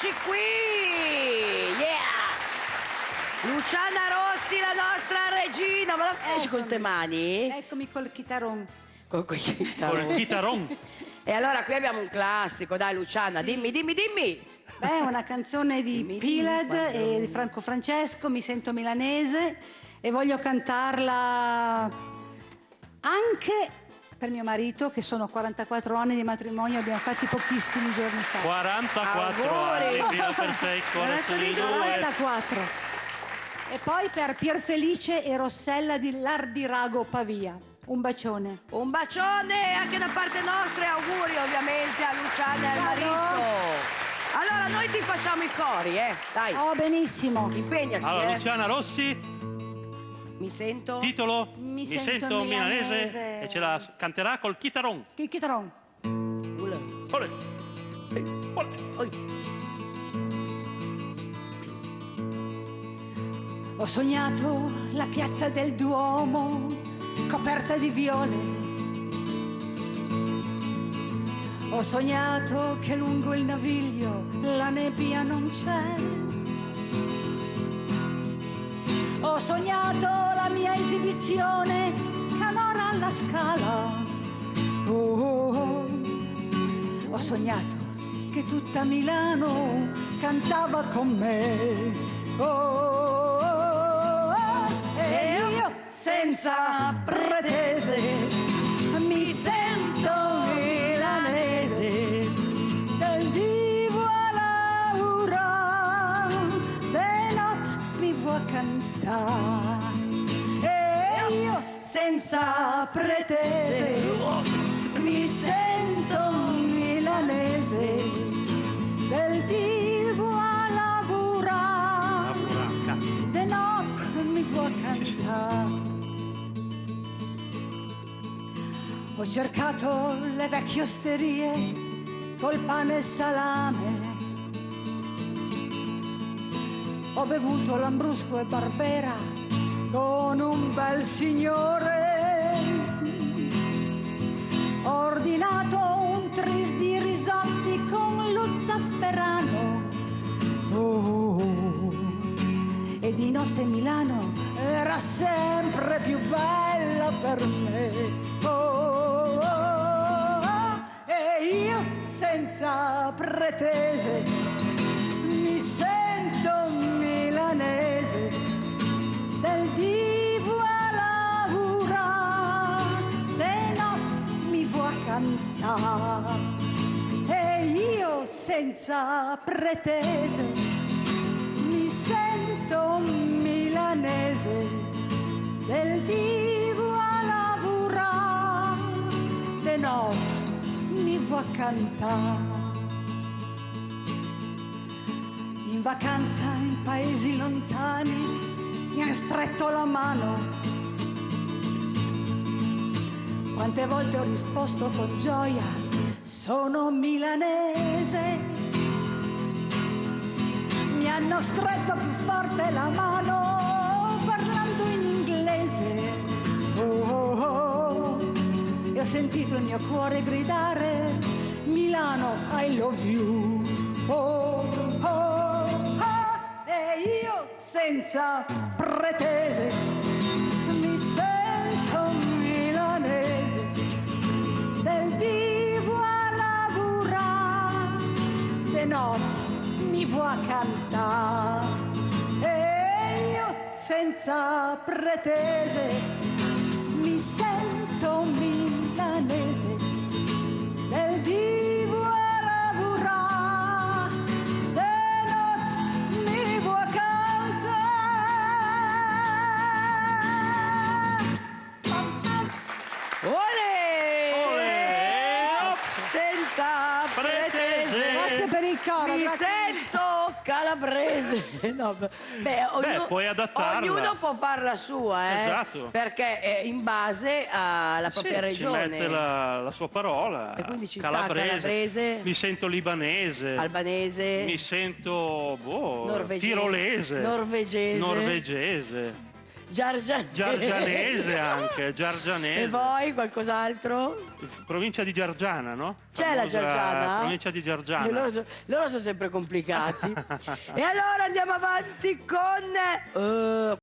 Eccoci qui! Yeah! Luciana Rossi, la nostra regina! Ma la fai con queste mani? Eccomi col chitarron. Col chitarron. E allora qui abbiamo un classico, dai Luciana, Sì. dimmi! Beh, è una canzone di Pilad e di Franco Francesco, mi sento milanese e voglio cantarla anche per mio marito, che sono 44 anni di matrimonio, abbiamo fatti pochissimi giorni fa. 44 anni, prima per sei, corazzoni di due. 44. E poi per Pierfelice e Rossella di Lardirago Pavia. Un bacione. Un bacione anche da parte nostra e auguri ovviamente a Luciana e al marito. Allora noi ti facciamo i cori, dai. Oh, benissimo. Impegnati, Allora, Luciana Rossi, Mi sento... titolo Mi sento milanese. e ce la canterà col chitarron. Che chitarron. Olè. Olè. Ho sognato la piazza del Duomo coperta di viole. Ho sognato che lungo il Naviglio la nebbia non c'è. Ho sognato la mia esibizione canora alla Scala. Ho sognato che tutta Milano cantava con me. E io senza pretese mi sento milanese, del divo a lavorare, de notte mi vuoi cantare. E io senza pretese mi sento milanese, del divo a lavorare, de notte mi vuoi cantare. Ho cercato le vecchie osterie col pane e salame. Ho bevuto lambrusco e Barbera con un bel signore. Ho ordinato un tris di risotti con lo zafferano. E di notte Milano era sempre più bella per me. E io senza pretese mi sento milanese, del divo a lavorare, de notte mi vuoi cantare. E io senza pretese mi sento milanese, del divo a lavorare, de notte mi vuoi cantare. In vacanza in paesi lontani mi ha stretto la mano. Quante volte ho risposto con gioia, sono milanese. Mi hanno stretto più forte la mano parlando in inglese. E ho sentito il mio cuore gridare: Milano, I love you. E io senza pretese mi sento milanese, del divo a lavorare, de notte mi vuoi cantare. E io senza pretese mi sento milanese, del divo a lavorare, de notte mi vuoi cantare. Senza pretese. Grazie per il coro. Mi grazie. sento calabrese. No, puoi adattarla. Ognuno può fare la sua, Esatto. perché è in base alla propria regione. Ci mette la sua parola. E quindi ci sta calabrese. Mi sento libanese. Albanese. Mi sento norvegese, tirolese. norvegese. Norvegese. Giargianese anche, Giargianese. E poi qualcos'altro? Provincia di Giargiana, no? C'è la Famosa Giargiana? Provincia di Giargiana. Loro sono sempre complicati. E allora andiamo avanti con